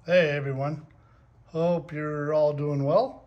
Hey everyone, hope you're all doing well.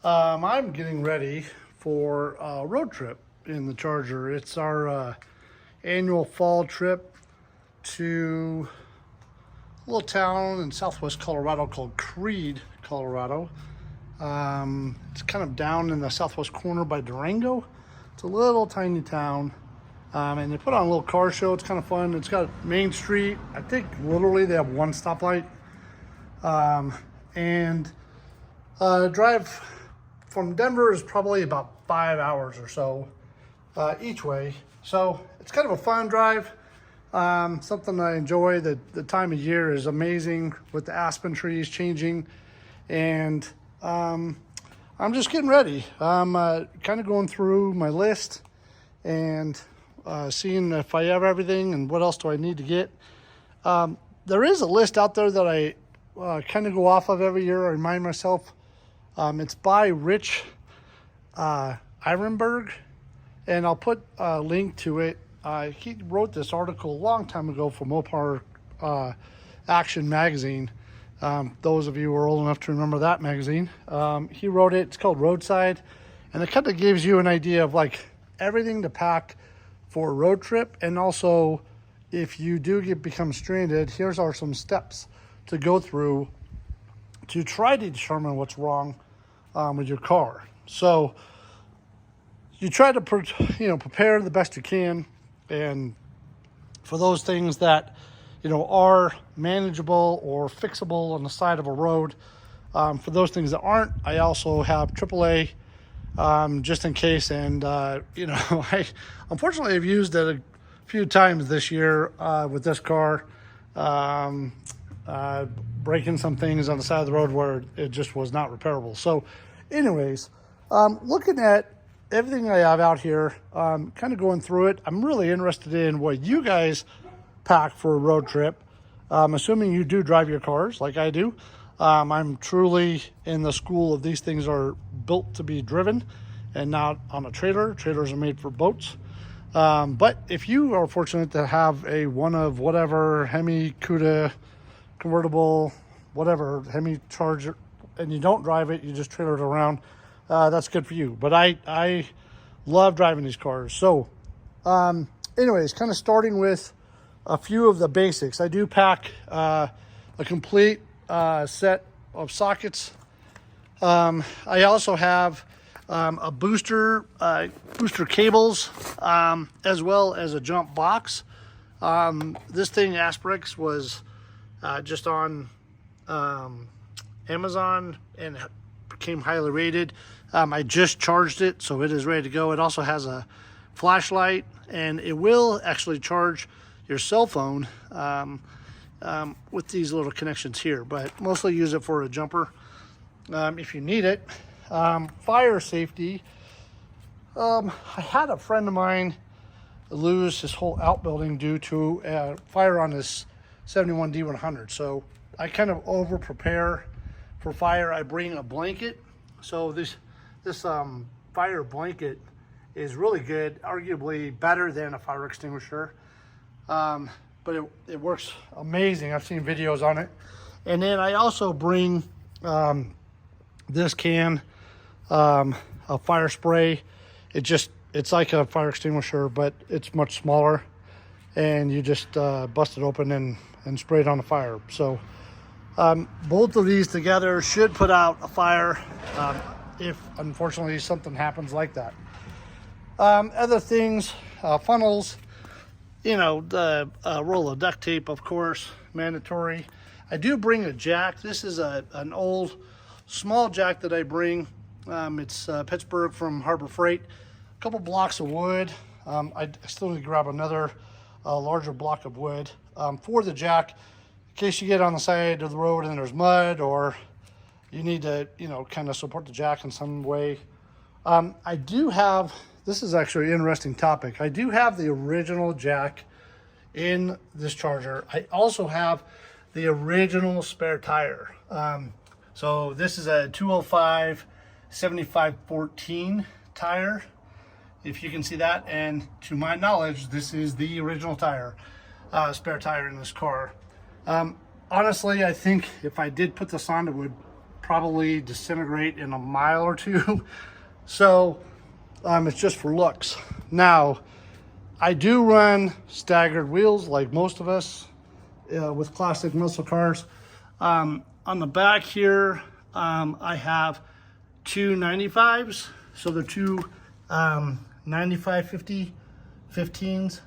I'm getting ready for a road trip in the Charger. It's our annual fall trip to a little town in southwest Colorado called Creede, Colorado. It's kind of down in the southwest corner by Durango. It's a little tiny town. And they put on a little car show. It's kind of fun. It's got Main Street. I think literally they have one stoplight. And drive from Denver is probably about 5 hours or so each way. So it's kind of a fun drive, something I enjoy. The time of year is amazing with the aspen trees changing, and I'm just getting ready. I'm kind of going through my list and seeing if I have everything and what else do I need to get. There is a list out there that I kind of go off of every year. I remind myself. It's by Rich Irenberg, and I'll put a link to it. He wrote this article a long time ago for Mopar Action magazine. Those of you who are old enough to remember that magazine. He wrote it. It's called Roadside, and it kind of gives you an idea of like everything to pack for a road trip, and also if you do become stranded, here's are some steps to go through to try to determine what's wrong with your car. So you try to prepare the best you can, and for those things that are manageable or fixable on the side of a road. For those things that aren't, I also have AAA just in case. And I unfortunately have used it a few times this year with this car. Breaking some things on the side of the road where it just was not repairable. So anyways, looking at everything I have out here, kind of going through it, I'm really interested in what you guys pack for a road trip. Assuming you do drive your cars like I do. I'm truly in the school of these things are built to be driven and not on a trailer. Trailers are made for boats. But if you are fortunate to have a one of whatever Hemi Cuda convertible, whatever Hemi Charger, and you don't drive it, you just trailer it around, that's good for you. But I love driving these cars. So anyways, kind of starting with a few of the basics. I do pack a complete set of sockets. I also have a booster cables, as well as a jump box. This thing, Asperex, was just on Amazon and became highly rated. I just charged it, so it is ready to go. It also has a flashlight, and it will actually charge your cell phone with these little connections here, but mostly use it for a jumper if you need it. Fire safety. I had a friend of mine lose his whole outbuilding due to a fire on his 71 D100. So I kind of over prepare for fire. I bring a blanket. So this fire blanket is really good, arguably better than a fire extinguisher. But it works amazing. I've seen videos on it. And then I also bring this can of fire spray. It's like a fire extinguisher, but it's much smaller, and you just bust it open and spray it on the fire. So both of these together should put out a fire if unfortunately something happens like that. Other things, funnels, the roll of duct tape, of course, mandatory. I do bring a jack. This is an old small jack that I bring. It's Pittsburgh from Harbor Freight. A couple blocks of wood. I still need to grab another larger block of wood for the jack in case you get on the side of the road and there's mud, or you need to kind of support the jack in some way. I do have, this is actually an interesting topic. I do have the original jack in this Charger. I also have the original spare tire. So this is a 205 7514 tire, if you can see that. And to my knowledge, this is the original tire, spare tire in this car. honestly, I think if I did put this on, it would probably disintegrate in a mile or two. So it's just for looks. Now, I do run staggered wheels like most of us with classic muscle cars. On the back here, I have two 95s. So they're two 95/50 15s,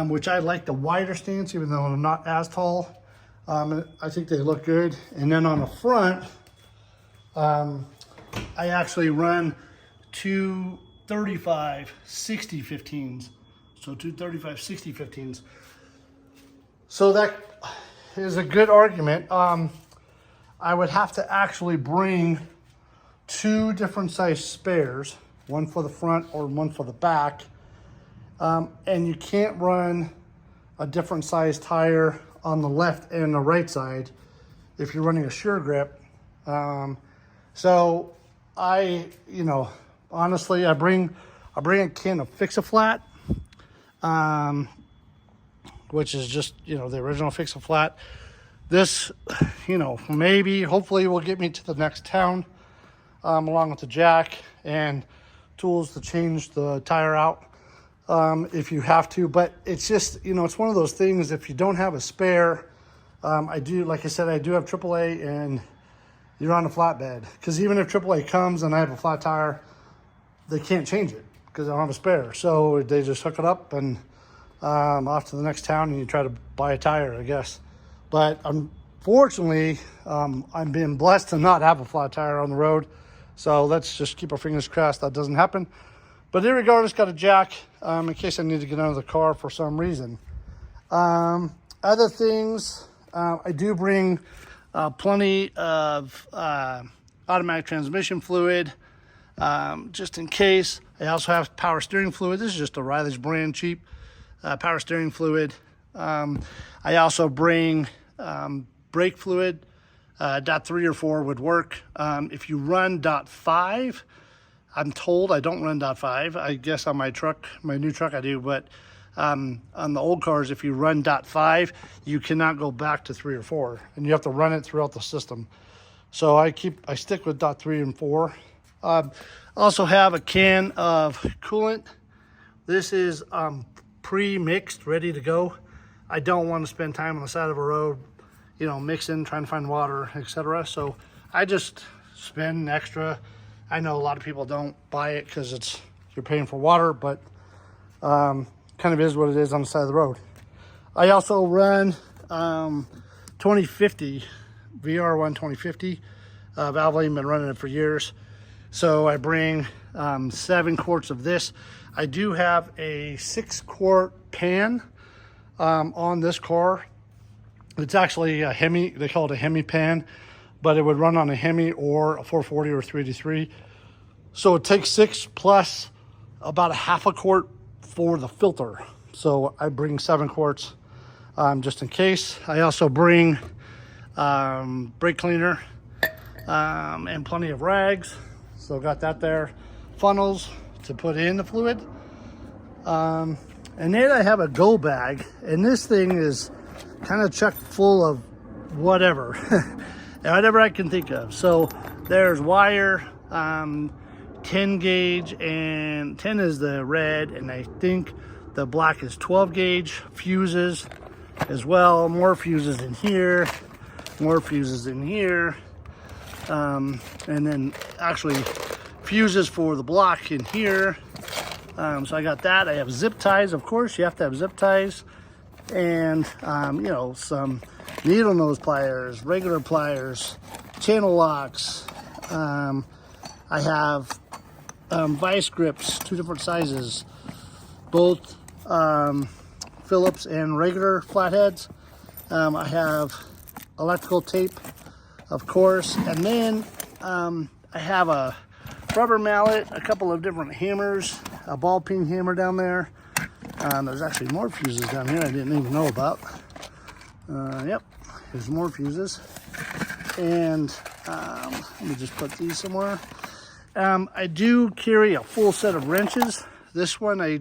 which I like the wider stance, even though I'm not as tall. I think they look good. And then on the front, I actually run two 35/60 15s. So two 35/60 15s. So that is a good argument. I would have to actually bring two different size spares, one for the front or one for the back. And you can't run a different size tire on the left and the right side if you're running a Sure Grip. So honestly, I bring a can of Fix-A-Flat, which is just, the original Fix-A-Flat. This, maybe, hopefully will get me to the next town, along with the jack and tools to change the tire out, if you have to. But it's just, it's one of those things, if you don't have a spare, like I said, I do have AAA and you're on a flatbed. Because even if AAA comes and I have a flat tire, they can't change it because I don't have a spare. So they just hook it up and off to the next town, and you try to buy a tire, I guess. But unfortunately, I'm being blessed to not have a flat tire on the road. So let's just keep our fingers crossed that doesn't happen. But irregardless, got a jack in case I need to get out of the car for some reason. Other things, I do bring plenty of automatic transmission fluid, just in case. I also have power steering fluid. This is just O'Reilly's brand, cheap power steering fluid. I also bring brake fluid. .3 or 4 would work. If you run .5, I'm told I don't run .5. I guess on my new truck I do, but on the old cars, if you run .5, you cannot go back to 3 or 4, and you have to run it throughout the system. So I stick with .3 and 4. Also have a can of coolant. This is pre-mixed, ready to go. I don't want to spend time on the side of a road, mixing, trying to find water, etc. So I just spend extra. I know a lot of people don't buy it because you're paying for water, but kind of is what it is on the side of the road. I also run 2050, VR1 2050. Valvoline, been running it for years. So I bring 7 quarts of this. I do have a 6-quart pan on this car. It's actually a Hemi. They call it a Hemi pan, but it would run on a Hemi or a 440 or 383. So it takes 6 plus about a half a quart for the filter. So I bring 7 quarts just in case. I also bring brake cleaner and plenty of rags. So got that there. Funnels to put in the fluid. And then I have a go bag, and this thing is kind of chock full of whatever, whatever I can think of. So there's wire, 10 gauge, and 10 is the red, and I think the black is 12 gauge. Fuses as well, more fuses in here, more fuses in here, and then actually fuses for the block in here. So I got that. I have zip ties, of course. You have to have zip ties, and some needle nose pliers, regular pliers, channel locks. I have vice grips, 2 different sizes, both Phillips and regular flatheads. I have electrical tape, of course, and then I have a rubber mallet, a couple of different hammers, a ball peen hammer down there. There's actually more fuses down here I didn't even know about. Yep, there's more fuses. And let me just put these somewhere. I do carry a full set of wrenches. This one I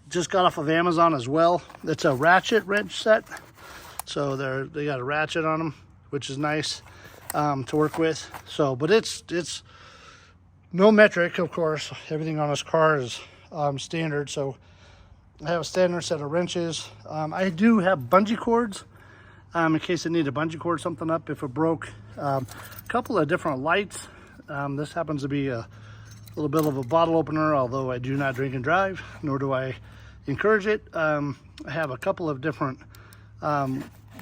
just got off of Amazon as well. It's a ratchet wrench set. So they got a ratchet on them, which is nice to work with. So, but it's no metric, of course. Everything on this car is standard. So I have a standard set of wrenches. I do have bungee cords in case I need to bungee cord something up if it broke. A couple of different lights. This happens to be a little bit of a bottle opener, although I do not drink and drive, nor do I encourage it. I have a couple of different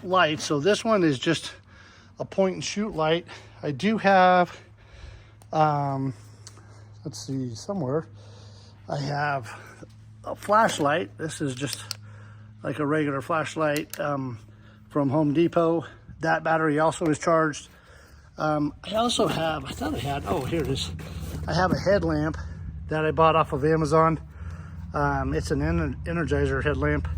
lights. So this one is just a point and shoot light. I do have, let's see, somewhere I have a flashlight. This is just like a regular flashlight from Home Depot. That battery also is charged. I also have, I thought I had, oh, here it is. I have a headlamp that I bought off of Amazon. It's an Energizer headlamp.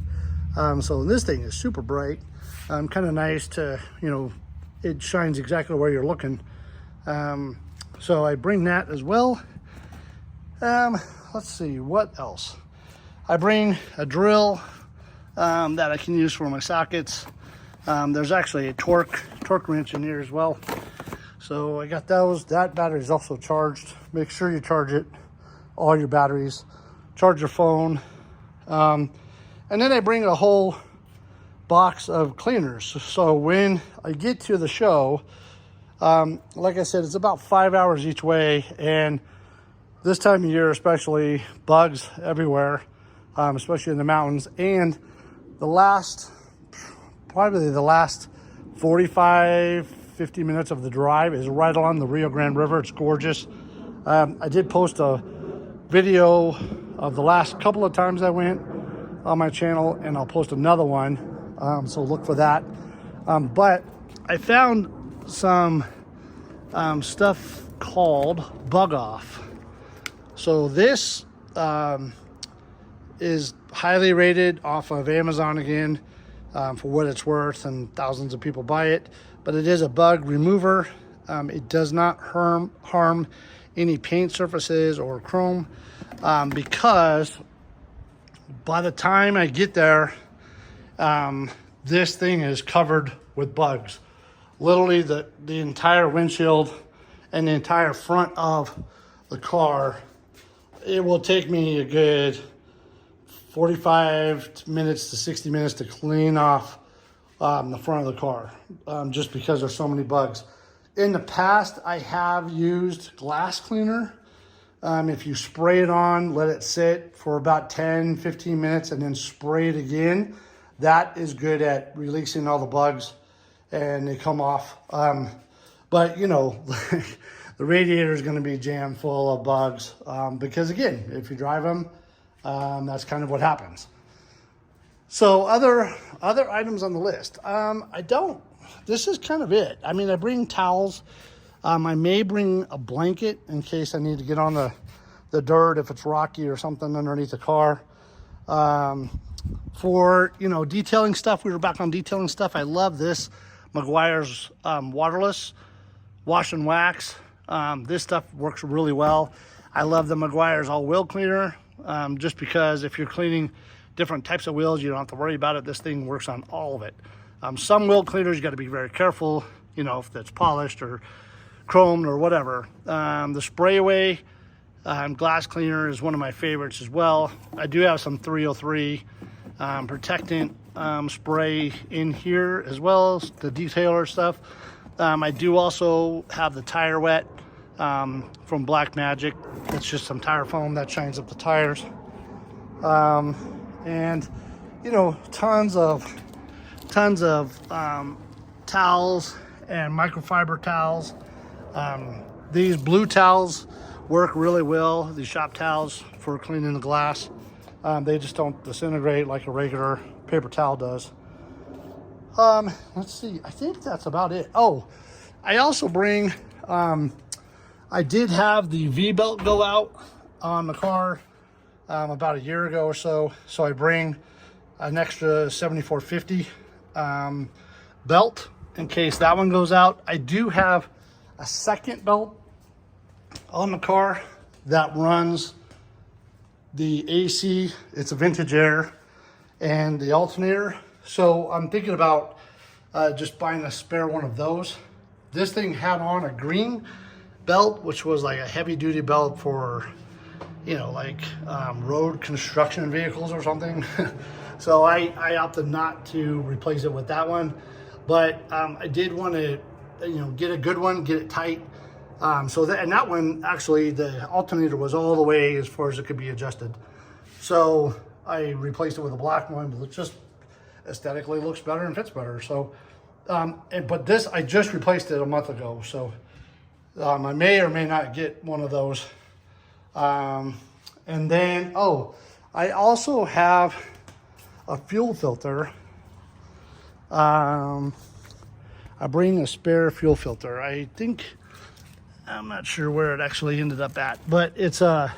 So this thing is super bright. Kind of nice to, you know, it shines exactly where you're looking. So I bring that as well. Let's see, what else? I bring a drill that I can use for my sockets. There's actually a torque wrench in here as well. So I got those. That battery is also charged. Make sure you charge it, all your batteries. Charge your phone. And then I bring a whole box of cleaners. So when I get to the show, like I said, it's about 5 hours each way. And this time of year, especially, bugs everywhere, especially in the mountains. And probably the last 50 minutes of the drive is right along the Rio Grande River. It's gorgeous. I did post a video of the last couple of times I went on my channel, and I'll post another one. So look for that. But I found some stuff called Bug Off. So this is highly rated off of Amazon again, for what it's worth, and thousands of people buy it. But it is a bug remover. It does not harm any paint surfaces or chrome, because by the time I get there, this thing is covered with bugs. Literally the entire windshield and the entire front of the car. It will take me a good 45 minutes to 60 minutes to clean off the front of the car, just because there's so many bugs. In the past, I have used glass cleaner. If you spray it on, let it sit for about 10-15 minutes and then spray it again, that is good at releasing all the bugs and they come off. But you know, the radiator is going to be jammed full of bugs, because again, if you drive them, that's kind of what happens. So other items on the list. This is kind of it. I mean, I bring towels. I may bring a blanket in case I need to get on the dirt if it's rocky or something underneath the car. For, you know, detailing stuff, we were back on detailing stuff. I love this Meguiar's waterless wash and wax. This stuff works really well. I love the Meguiar's all wheel cleaner, just because if you're cleaning different types of wheels, you don't have to worry about it. This thing works on all of it. Some wheel cleaners, you got to be very careful, you know, if it's polished or chromed or whatever. The spray away glass cleaner is one of my favorites as well. I do have some 303 protectant spray in here, as well as the detailer stuff. I do also have the tire wet from Black Magic. It's just some tire foam that shines up the tires. And you know, tons of towels and microfiber towels. These blue towels work really well, these shop towels for cleaning the glass. They just don't disintegrate like a regular paper towel does. Let's see, I think that's about it. Oh, I also bring, I did have the V-belt go out on the car about a year ago or so. So I bring an extra 7450 belt in case that one goes out. I do have a second belt on the car that runs the AC. It's a Vintage Air and the alternator. So I'm thinking about just buying a spare one of those. This thing had on a green belt, which was like a heavy duty belt for, you know, like road construction vehicles or something. So I opted not to replace it with that one, but I did want to, you know, get a good one, get it tight. So that, and that one, actually, the alternator was all the way as far as it could be adjusted. So I replaced it with a black one, but it just aesthetically looks better and fits better. So, but this, I just replaced it a month ago. So I may or may not get one of those. And then, oh, I also have a fuel filter. I bring a spare fuel filter. I think, I'm not sure where it actually ended up at, but it's a,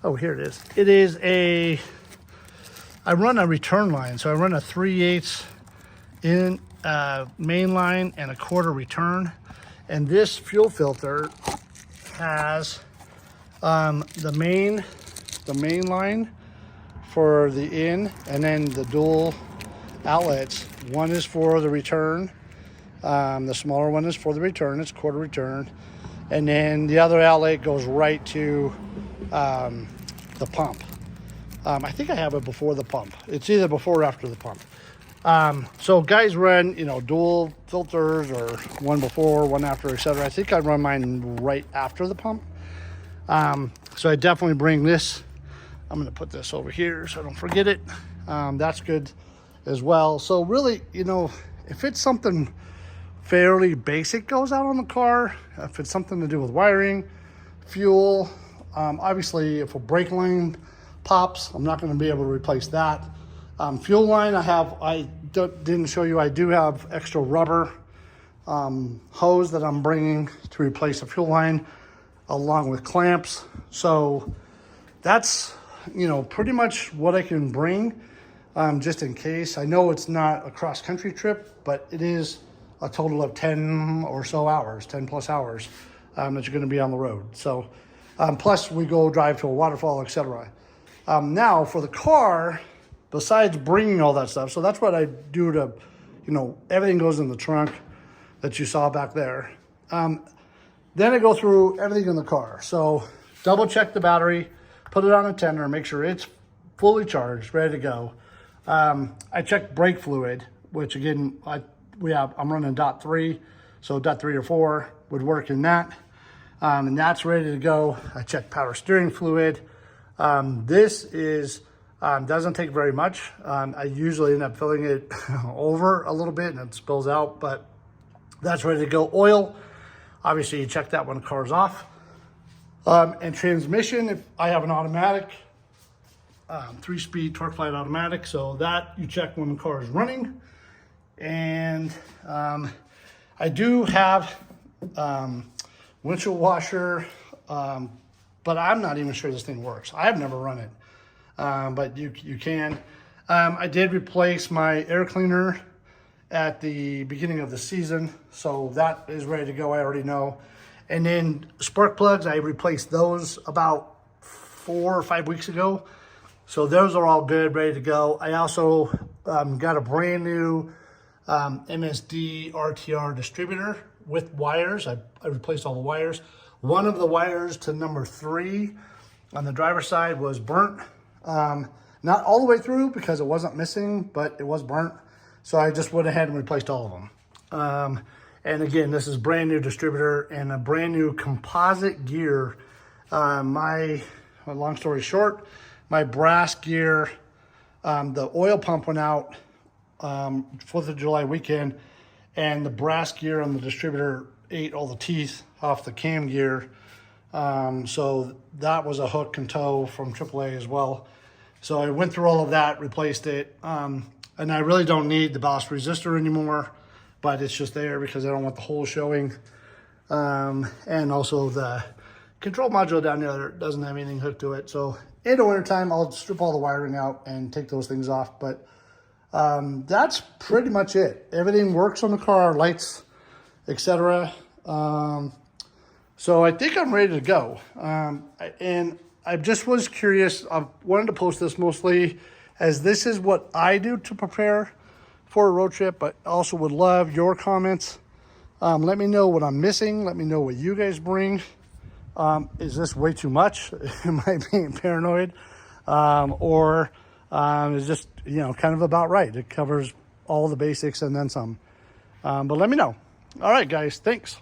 oh, here it is. It is a, I run a return line. So I run a 3/8 in main line and a quarter return. And this fuel filter has the main line for the in, and then the dual outlets. One is for the return. The smaller one is for the return. It's quarter return. And then the other outlet goes right to the pump. I think I have it before the pump. It's either before or after the pump. So guys run, you know, dual filters or one before, one after, etc. I think I run mine right after the pump. So I definitely bring this. I'm going to put this over here so I don't forget it. That's good as well. So really, you know, if it's something fairly basic goes out on the car, if it's something to do with wiring, fuel, obviously if a brake line pops, I'm not going to be able to replace that. Fuel line, I didn't show you, I do have extra rubber hose that I'm bringing to replace the fuel line along with clamps. So that's, you know, pretty much what I can bring just in case. I know it's not a cross-country trip, but it is a total of 10 or so hours, 10 plus hours that you're going to be on the road. So plus we go drive to a waterfall, etc. Now for the car, besides bringing all that stuff, so that's what I do to, you know, everything goes in the trunk that you saw back there. Then I go through everything in the car. So double check the battery, put it on a tender, make sure it's fully charged, ready to go. I check brake fluid, which again, I'm running .3, so .3 or 4 would work in that. And that's ready to go. I check power steering fluid. This is, doesn't take very much. I usually end up filling it over a little bit and it spills out, but that's ready to go. Oil, obviously you check that when the car's off. And transmission, if I have an automatic, 3-speed TorqueFlite automatic, so that you check when the car is running. And I do have windshield washer, but I'm not even sure this thing works. I've never run it, but you can. I did replace my air cleaner at the beginning of the season, so that is ready to go, I already know. And then spark plugs, I replaced those about 4 or 5 weeks ago. So those are all good, ready to go. I also got a brand new MSD RTR distributor with wires. I replaced all the wires. One of the wires to number 3 on the driver's side was burnt. Not all the way through because it wasn't missing, but it was burnt. So I just went ahead and replaced all of them. And again, this is brand new distributor and a brand new composite gear. Long story short, my brass gear, the oil pump went out 4th of July weekend, and the brass gear on the distributor ate all the teeth off the cam gear. So that was a hook and toe from AAA as well. So I went through all of that, replaced it. And I really don't need the ballast resistor anymore, but it's just there because I don't want the hole showing. And also the control module down there doesn't have anything hooked to it. So in the wintertime, I'll strip all the wiring out and take those things off. But that's pretty much it. Everything works on the car, lights, etc. So I think I'm ready to go. And I just was curious. I wanted to post this mostly as this is what I do to prepare for a road trip, but also would love your comments. Let me know what I'm missing. Let me know what you guys bring. Is this way too much? Am I being paranoid? Or is just, you know, kind of about right? It covers all the basics and then some. But let me know. All right, guys, thanks.